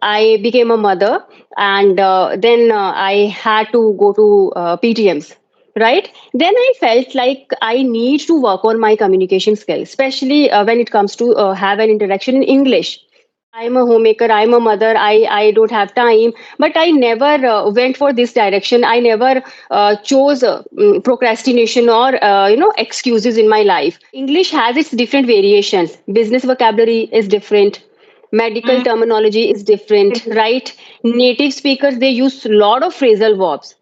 I became a mother, and then I had to go to PTMs. Right, then I felt like I need to work on my communication skills, especially when it comes to have an interaction in English. I'm a homemaker, I'm a mother, I don't have time, but I never went for this direction. I never chose procrastination or excuses in my life. English has its different variations. Business vocabulary is different. Medical Mm, terminology is different, right? Native speakers, they use a lot of phrasal verbs.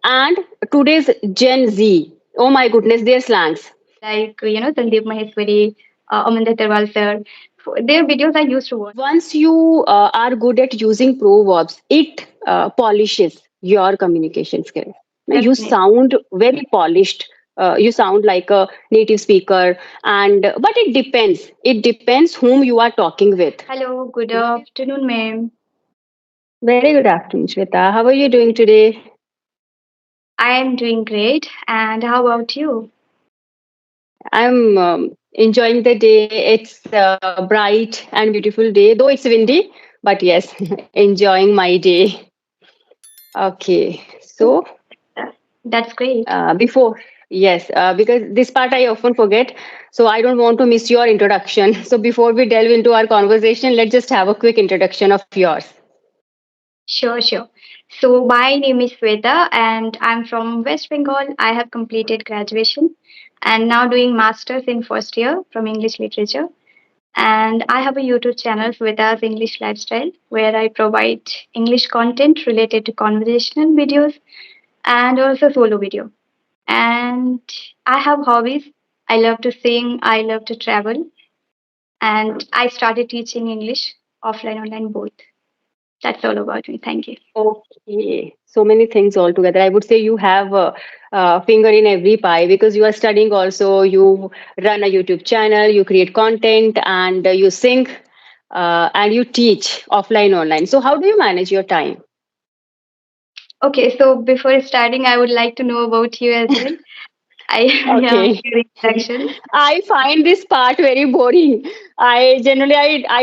And today's Gen Z, oh my goodness, their slangs. like Sandeep Maheshwari, Amanda Terwal sir. Their videos I used to watch. Once you are good at using proverbs, it polishes your communication skills. Now, you Definitely. sound very polished. You sound like a native speaker, and but it depends. It depends whom you are talking with. Hello, good afternoon, ma'am. Very good afternoon, Sweta. How are you doing today? I am doing great. And how about you? I'm enjoying the day. It's a bright and beautiful day, though it's windy. But yes, enjoying my day. Okay, so That's great. before, yes, because this part I often forget, so I don't want to miss your introduction. So before we delve into our conversation, let's just have a quick introduction of yours. Sure, sure. So my name is Sweta and I'm from West Bengal. I have completed graduation and now doing masters in first year from English literature. And I have a YouTube channel Sweta's English Lifestyle where I provide English content related to conversational videos and also solo video. And I have hobbies. I love to sing, I love to travel, and I started teaching English offline, online, both. That's all about me. Thank you. Okay, so many things all together. I would say you have a finger in every pie because you are studying also, you run a YouTube channel, you create content, and you sing, and you teach offline, online. So how do you manage your time? Okay, so before starting, I would like to know about you as well. I yeah, Okay. your introduction. I find this part very boring. I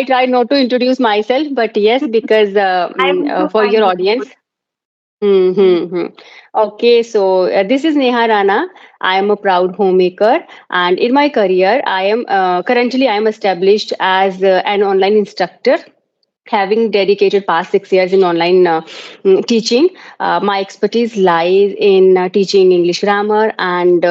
try not to introduce myself, but yes, because I also for find your this audience. boring. Mm. Mm-hmm. Okay, so this is Neha Rana. I am a proud homemaker, and in my career, I am currently I am established as an online instructor, having dedicated past 6 years in online teaching. My expertise lies in teaching English grammar and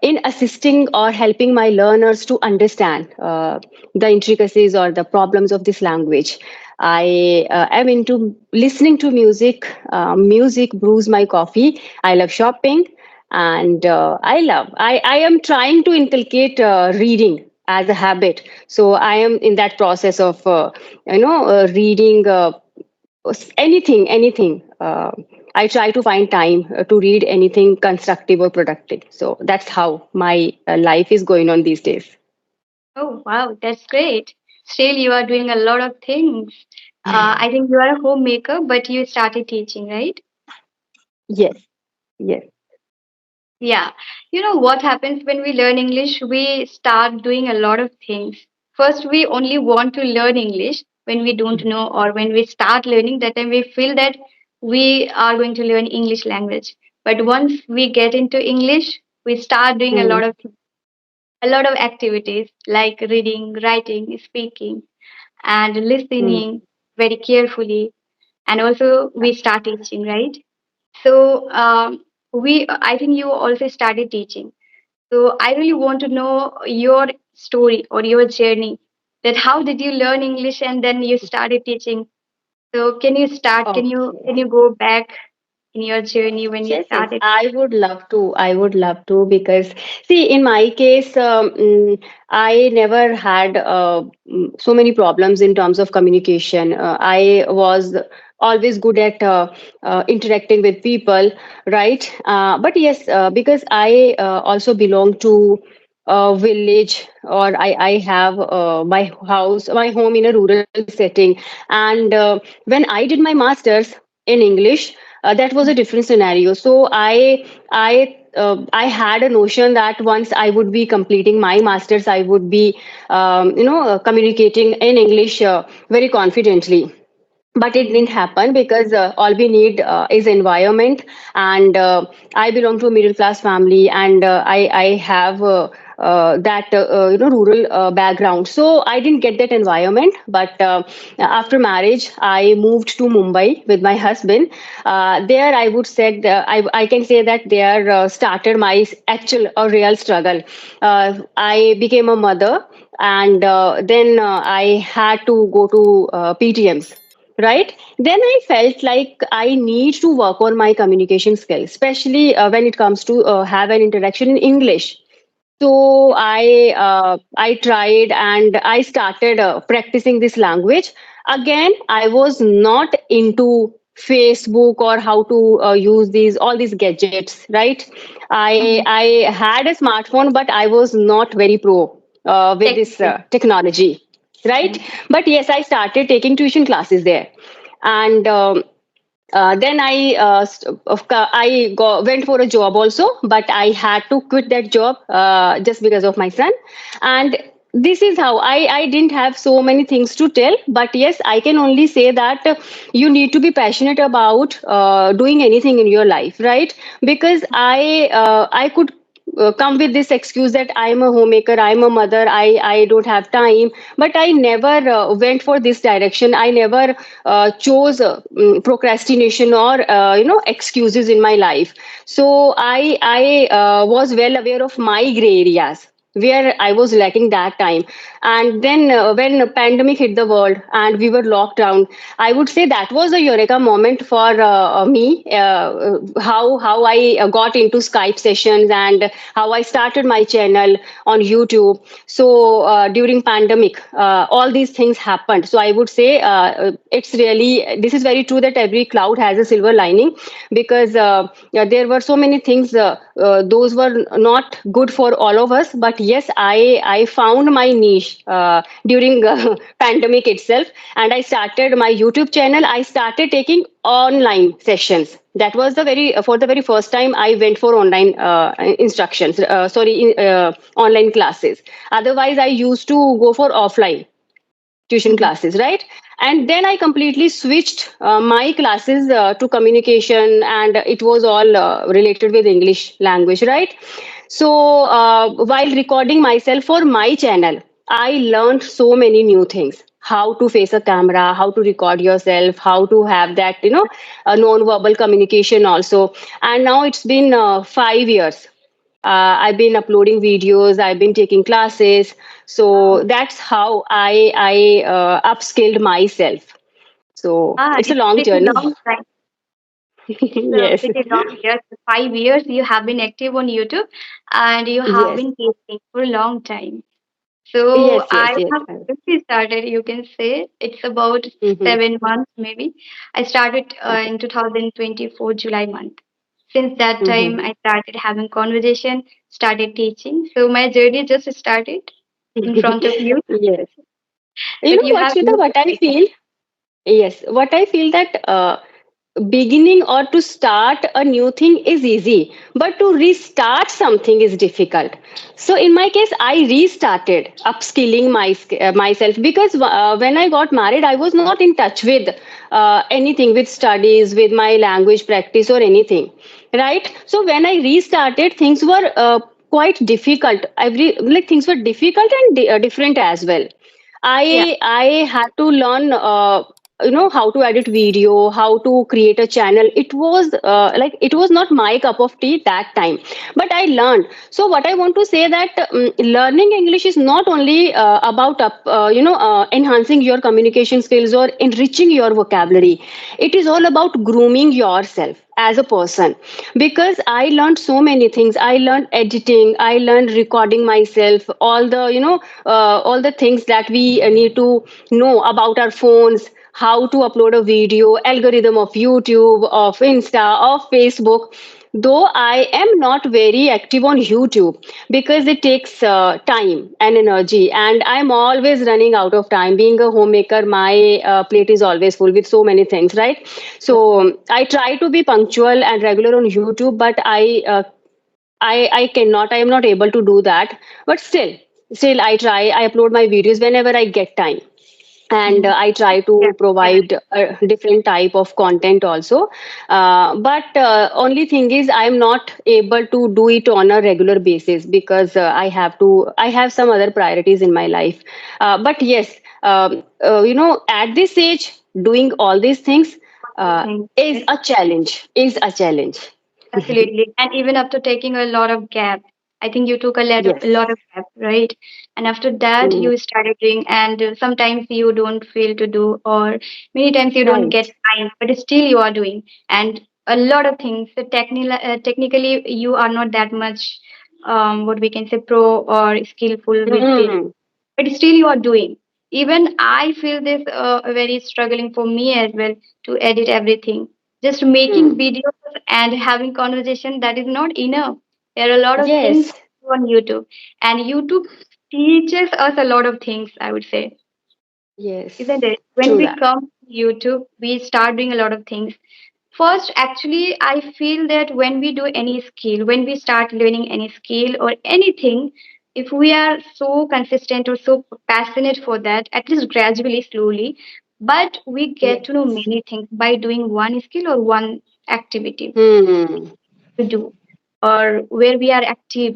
in assisting or helping my learners to understand the intricacies or the problems of this language. I am into listening to music. Music brews my coffee. I love shopping, and I am trying to inculcate reading as a habit. So I am in that process of reading anything. I try to find time to read anything constructive or productive. So that's how my life is going on these days. Oh, wow, that's great. Still, you are doing a lot of things. I think you are a homemaker, but you started teaching, right? Yes, yes. Yeah. You know what happens when we learn English? We start doing a lot of things. First, we only want to learn English when we don't know, or when we start learning, that time we feel that we are going to learn English language. But once we get into English, we start doing Hmm. a lot of activities like reading, writing, speaking, and Hmm. listening very carefully. And also we start teaching, right? So I think you also started teaching. So I really want to know your story or your journey. That how did you learn English and then you started teaching? So can you start? Can Okay. you go back in your journey when you Yes, yes, started? I would love to. I would love to because, see, in my case, I never had so many problems in terms of communication. I was always good at interacting with people, right? But yes, because I also belong to a village, or I have my home in a rural setting. And when I did my master's in English, that was a different scenario. So I had a notion that once I would be completing my masters, I would be communicating in English very confidently. but it didn't Mm-hmm. happen because all we need is environment. And I belong to a middle class family, and I have that rural background, so I didn't get that environment. But after marriage I moved to Mumbai with my husband. There I would say I can say that there started my actual or real struggle. I became a mother, and then I had to go to PTMs, right? Then I felt like I need to work on my communication skills, especially when it comes to have an interaction in English. So I tried and I started practicing this language. Again, I was not into Facebook or how to use these all these gadgets, right? Mm-hmm. I had a smartphone, but I was not very pro with this Technical. technology, right? Mm-hmm. But yes, I started taking tuition classes there. And then went for a job also, but I had to quit that job just because of my son. And this is how I didn't have so many things to tell, but yes, I can only say that you need to be passionate about doing anything in your life, right? Because I could come with this excuse that I'm a homemaker, I'm a mother, I don't have time. But I never went for this direction. I never chose procrastination or excuses in my life. So I was well aware of my gray areas where I was lacking that time. And then when the pandemic hit the world and we were locked down, I would say that was a eureka moment for me. How I got into Skype sessions and how I started my channel on YouTube. So during pandemic, all these things happened. So I would say it's really, this is very true that every cloud has a silver lining, because yeah, there were so many things. Those were not good for all of us. But yes, I found my niche during pandemic itself, and I started my YouTube channel. I started taking online sessions. That was the very for the very first time I went for online instructions. Online classes. Otherwise, I used to go for offline tuition Mm-hmm. classes, right? And then I completely switched my classes to communication, and it was all related with English language, right? So while recording myself for my channel, I learned so many new things: how to face a camera, how to record yourself, how to have that non-verbal communication also. And now it's been 5 years. I've been uploading videos, I've been taking classes. So Wow. that's how I upskilled myself. So Ah, it's a it's long pretty journey. long time. It's a Yes, pretty long year. 5 years you have been active on YouTube and you have yes, been teaching for a long time. So yes, I yes, yes. have recently started, you can say it's about Mm-hmm. 7 months maybe. I started Okay. in 2024 July month. Since that time, Mm-hmm. I started having conversation, started teaching. So my journey just started in front of you, Yes. You but know you what, have Sweta, made what it I right. feel? Yes, what I feel that beginning or to start a new thing is easy, but to restart something is difficult. So in my case, I restarted upskilling myself, because when I got married, I was not in touch with anything, with studies, with my language practice or anything, right? So when I restarted, things were quite difficult. Every like things were difficult and different as well. Yeah, I had to learn how to edit video, how to create a channel. It was it was not my cup of tea that time, but I learned. So what I want to say that learning English is not only about enhancing your communication skills or enriching your vocabulary. It is all about grooming yourself as a person, because I learned so many things. I learned editing, I learned recording myself, all the all the things that we need to know about our phones, how to upload a video, algorithm of YouTube, of Insta, of Facebook. Though I am not very active on YouTube, because it takes time and energy, and I'm always running out of time. Being a homemaker, my plate is always full with so many things, right? So I try to be punctual and regular on YouTube, but I cannot. I am not able to do that. But still I try. I upload my videos whenever I get time. and I try Yeah. to Yeah. provide a different type of content also. But only thing is I'm not able to do it on a regular basis because I have some other priorities in my life. But yes, at this age doing all these things Good thing, is right? a challenge, is a challenge. Absolutely. And even after taking a lot of gap, I think you took a Yes. lot of gap, right? And after that, Mm, you started doing, and sometimes you don't feel to do, or many times you don't get right. time, but still you are doing. And a lot of things. So technically, you are not that much, what we can say, pro or skillful with this, Mm, but still you are doing. Even I feel this very struggling for me as well to edit everything. Just making mm. videos and having conversation, that is not enough. There are a lot of things Yes. on YouTube, and YouTube teaches us a lot of things, I would say, Yes. isn't it? When True we that. come to YouTube, we start doing a lot of things. First, actually, I feel that when we do any skill, when we start learning any skill or anything, if we are so consistent or so passionate for that, at least gradually, slowly, but we get to know Yes. many things by doing one skill or one activity Hmm. to do, or where we are active,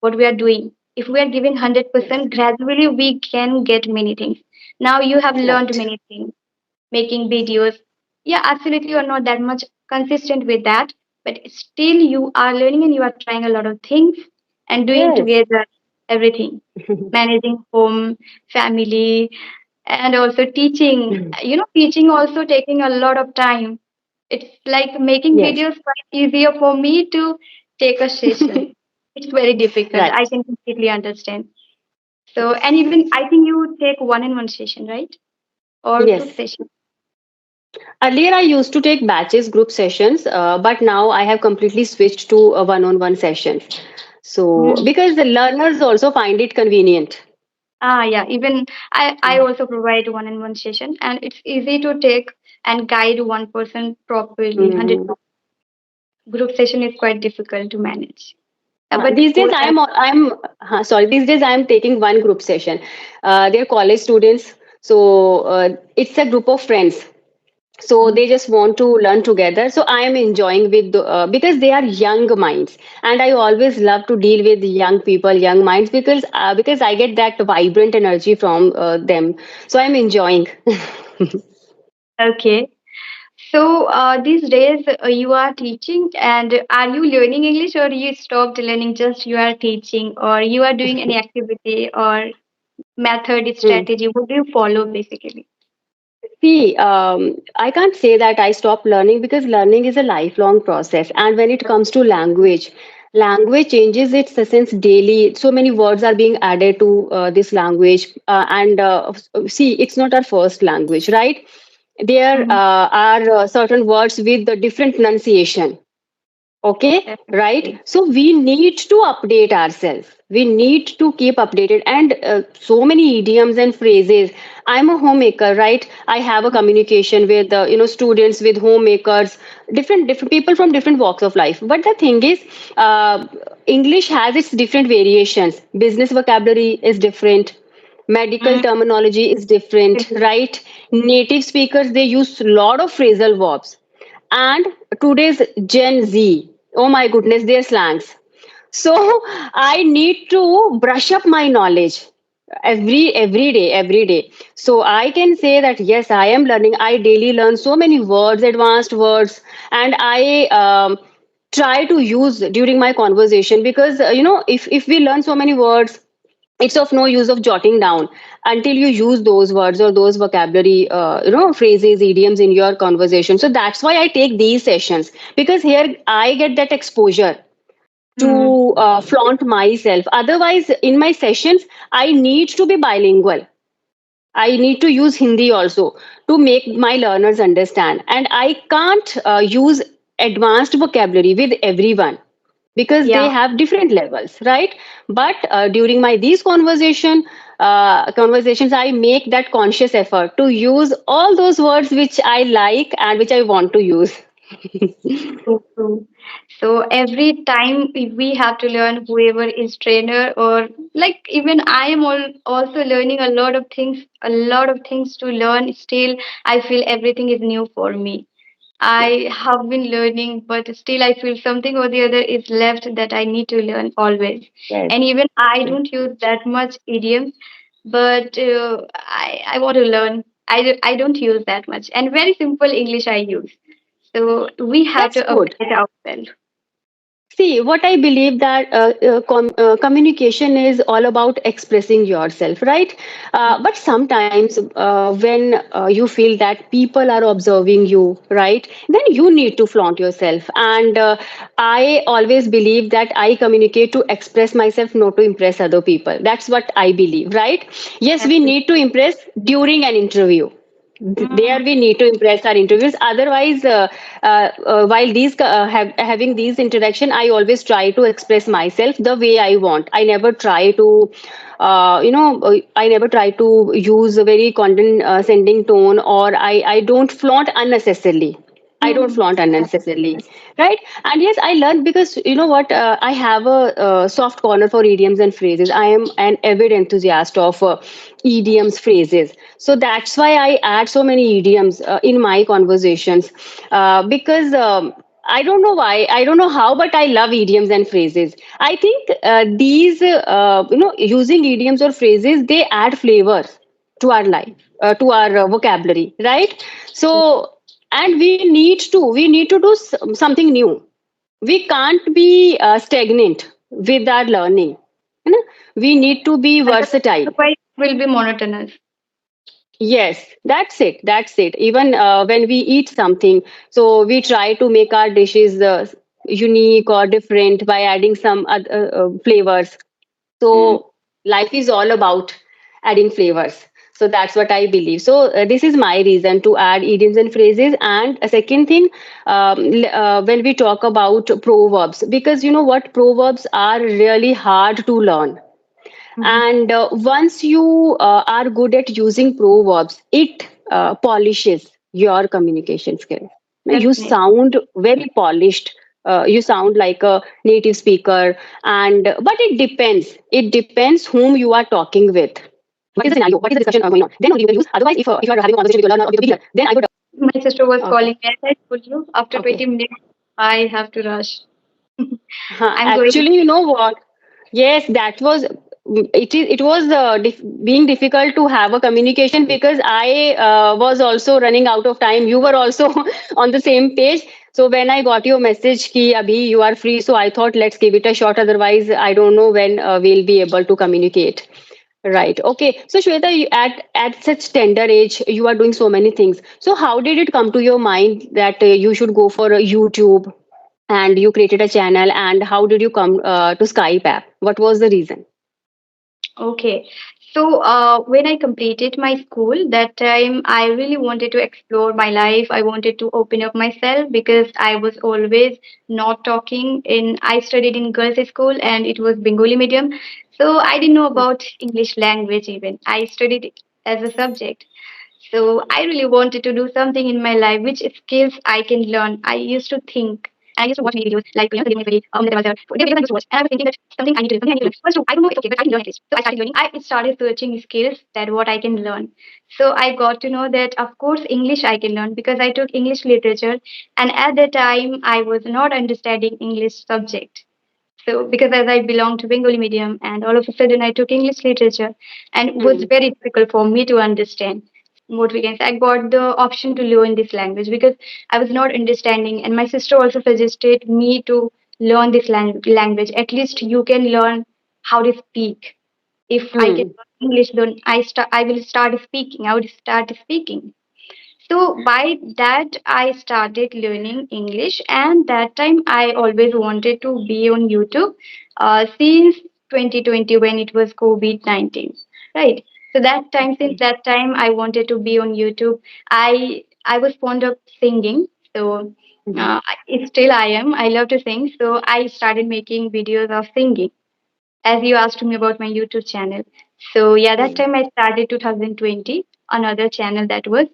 what we are doing. If we are giving Yes. 100%, gradually we can get many things. Now you have learned Right. many things making videos. Yeah, absolutely, you're not that much consistent with that, but still you are learning and you are trying a lot of things and doing Yes. together everything, managing home, family, and also teaching. Teaching also taking a lot of time. It's like making Yes. videos quite easier for me to take a session. It's very difficult. I Right. can completely understand. So, and Yes. even I think you take one in one session, right? Or group Yes. session. Earlier, I used to take batches, group sessions, but now I have completely switched to a one-on-one sessions. So, Hmm. because the learners also find it convenient. Yeah, even I also provide one-on-one session, and it's easy to take and guide one person properly. 100 Mhm. group session is quite difficult to manage. But These days, what I sorry. These days, I am taking one group session. They're college students, so it's a group of friends. So Mhm. they just want to learn together. So I am enjoying with because they are young minds, and I always love to deal with young people, young minds because I get that vibrant energy from them. So I'm enjoying. Okay. So these days you are teaching, and are you learning English, or you stopped learning? Just you are teaching, or you are doing any activity or method Hmm. strategy? What do you follow basically? See, I can't say that I stopped learning because learning is a lifelong process. And when it comes to language, language changes its essence daily. So many words are being added to this language. See, it's not our first language, right? There Mhm. are certain words with the different pronunciation. Okay, right? Definitely. So we need to update ourselves. We need to keep updated, and so many idioms and phrases. I'm a homemaker, right? I have a communication with students, with homemakers, different people from different walks of life. But the thing is, uh, English has its different variations. Business vocabulary is different. Medical Mm. terminology is different, right? Native speakers, they use a lot of phrasal verbs, and today's Gen Z, oh my goodness, their slangs. So I need to brush up my knowledge every day. So I can say that yes, I am learning. I daily learn so many words, advanced words, and I try to use during my conversation because if we learn so many words, it's of no use of jotting down until you use those words or those vocabulary phrases, idioms in your conversation. So that's why I take these sessions, because here I get that exposure to Mm. flaunt myself. Otherwise in my sessions I need to be bilingual. I need to use Hindi also to make my learners understand, and I can't use advanced vocabulary with everyone because they Yeah. have different levels, right? But during my these conversations, I make that conscious effort to use all those words which I like and which I want to use. True, true. So every time we have to learn, whoever is trainer, or like even I am also learning a lot of things to learn. Still, I feel everything is new for me. Yeah. I have been learning, but still I feel something or the other is left that I need to learn always. Yes. And even I Yes. don't use that much idioms, but I want to learn. I don't use that much, and very simple English I use. So we have That's to good. update ourselves. See, what I believe that communication is all about expressing yourself, right? But sometimes when you feel that people are observing you, right, then you need to flaunt yourself. And I always believe that I communicate to express myself, not to impress other people. That's what I believe, right? Yes, we Absolutely. need to impress during an interview. There Mm, we need to impress our interviews, otherwise while having these interaction, I always try to express myself the way I want. I never try to I never try to use a very condescending tone, or I don't flaunt unnecessarily. I don't mm, flaunt unnecessarily, right? And yes, I learned because you know what? I have a soft corner for idioms and phrases. I am an avid enthusiast of idioms, phrases. So that's why I add so many idioms in my conversations because. I don't know why. I don't know how, but I love idioms and phrases. I think using idioms or phrases, they add flavors to our life, to our vocabulary, right? So, and we need to do something new. We can't be stagnant with our learning. You know, we need to be versatile. otherwise, it will be monotonous. Yes, that's it. That's it. Even when we eat something, so we try to make our dishes unique or different by adding some other flavors. Mm, So life is all about adding flavors. So that's what I believe. So this is my reason to add idioms and phrases. And a second thing, when we talk about proverbs, because you know what, proverbs are really hard to learn. mhm. And once you are good at using proverbs, it polishes your communication skills. You Definitely. sound very polished. You sound like a native speaker, and but it depends. It depends whom you are talking with. What is the scenario? What is the discussion going on? Then only you will use. Otherwise, if you are having a conversation with your learner or with a beginner, then I would. My sister was calling Okay. me. As I told you, after 20 Okay. minutes, I have to rush. I'm going. Actually, you know what? Yes, that was it was being difficult to have a communication because I was also running out of time. You were also on the same page. So when I got your message ki abhi you are free, so I thought let's give it a shot. Otherwise, I don't know when we'll be able to communicate. Right. Okay. So Shweta, at such tender age, you are doing so many things. So how did it come to your mind that you should go for a YouTube? And you created a channel, and how did you come to Skype app? What was the reason? Okay. So when I completed my school, that time I really wanted to explore my life. I wanted to open up myself because I was always not talking. I studied in girls' school and it was Bengali medium. So I didn't know about English language even. I studied it as a subject. So I really wanted to do something in my life, which skills I can learn. I used to think. And I used to watch many videos like Sunday Mary, there was there videos I used to watch, and I was thinking that something I need to learn. First, I don't know it's okay, but I can learn at least. So I started learning. I started searching skills that what I can learn. So I got to know that of course English I can learn because I took English literature, and at that time I was not understanding English subject. So because as I belong to Bengali medium and all of a sudden I took English literature and it was Hmm. very difficult for me to understand what we can say. I got the option to learn this language because I was not understanding and my sister also suggested me to learn this language. At least you can learn how to speak. If I can Hmm. learn English, then I will start speaking. I would start speaking. So by that, I started learning English, and that time I always wanted to be on YouTube since 2020 when it was COVID-19, right? So that time, since Okay. that time, I wanted to be on YouTube. I was fond of singing, so Mhm. still I am. I love to sing, so I started making videos of singing as you asked me about my YouTube channel. So yeah, that Hmm. time I started 2020, another channel that was.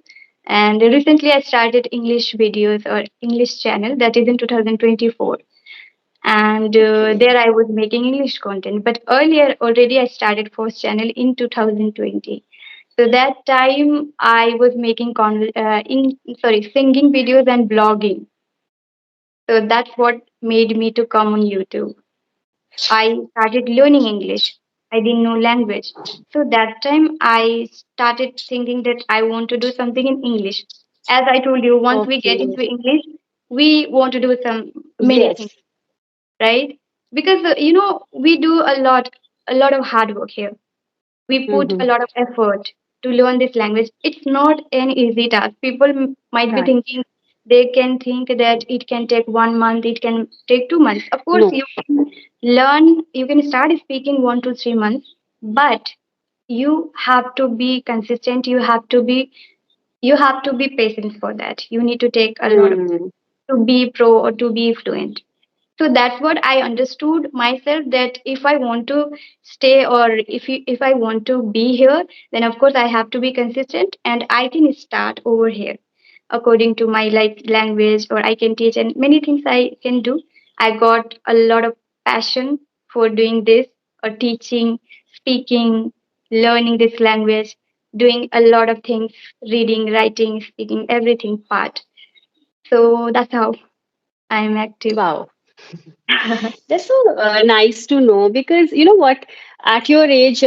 And recently I started English videos or English channel that is in 2024. and Okay. there I was making English content. But earlier already I started first channel in 2020. So that time I was making singing videos and blogging. So that's what made me to come on YouTube. I started learning English. I didn't know language. So that time I started thinking that I want to do something in English. As I told you, once we get Okay. into English, we want to do some many things, Yes. right? Because we do a lot of hard work here. We put a Mm-hmm. lot of effort to learn this language. It's not an easy task. People might be Right. thinking, they can think that it can take 1 month, it can take 2 months. Of course, No. you can you can start speaking 1 to 3 months, but you have to be consistent. You have to be patient for that. You need to take a lot of Mm. to be pro or to be fluent. So that's what I understood myself, that if I want to stay, or if I want to be here, then of course I have to be consistent, and I can start over here according to my like language, or I can teach, and many things I can do. I got a lot of passion for doing this, or teaching, speaking, learning this language, doing a lot of things, reading, writing, speaking, everything part. So that's how I'm active. Wow. That's so nice to know, because you know what, at your age,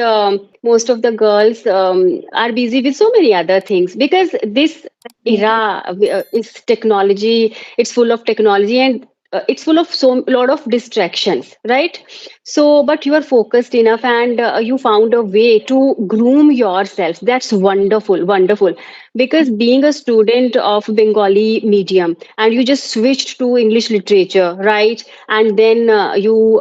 most of the girls are busy with so many other things, because this Definitely. era is technology. It's full of technology, and it's full of so lot of distractions, right? So, but you are focused enough, and you found a way to groom yourself. That's wonderful, wonderful. Because being a student of Bengali medium, and you just switched to English literature, right? And then you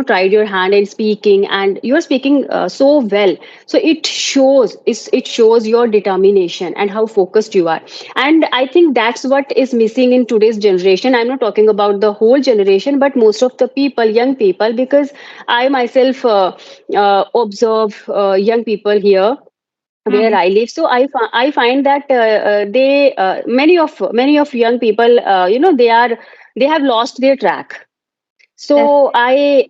tried your hand in speaking, and you're speaking so well. So it shows your determination and how focused you are. And I think that's what is missing in today's generation. I'm not talking about the whole generation, but most of the people, young people, because I myself observe young people here where Mhm. I live. So I find that they many of young people, they have lost their track. That's So I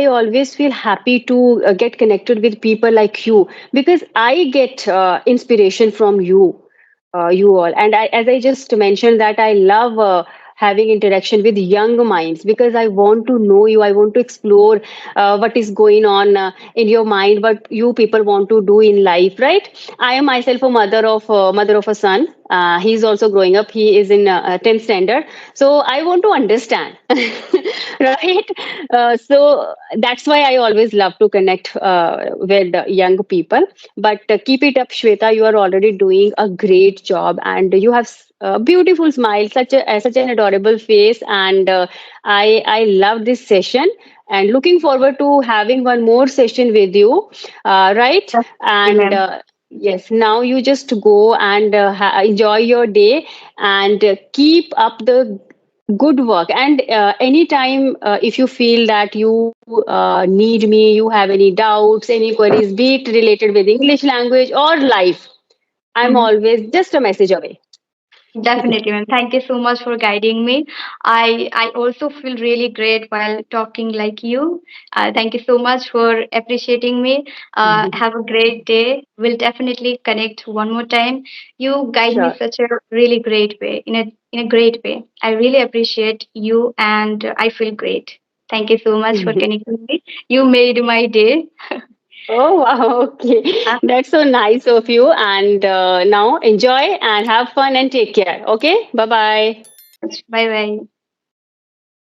always feel happy to get connected with people like you, because I get inspiration from you all. And as I just mentioned, that I love having interaction with young minds, because I want to know you. I want to explore what is going on in your mind, what you people want to do in life, right? I am myself a mother of a son. He's also growing up. He is in 10th standard. So I want to understand, right? So that's why I always love to connect with young people. But keep it up, Shweta. You are already doing a great job, and you have a beautiful smile, such an adorable face, and I love this session. And looking forward to having one more session with you, right? definitely, And ma'am. yes, now you just go and enjoy your day, and keep up the good work. And anytime if you feel that you need me, you have any doubts, any queries, be it related with English language or life, I'm Mhm. always just a message away. Definitely, ma'am. Thank you so much for guiding me. I also feel really great while talking like you. Thank you so much for appreciating me. Have a great day. We'll definitely connect one more time. You guide me Sure. such a really great way, in a great way. I really appreciate you, and I feel great. Thank you so much for connecting me. You made my day. Oh, wow. Okay. That's so nice of you. And now enjoy and have fun and take care. Okay. Bye bye. Bye bye.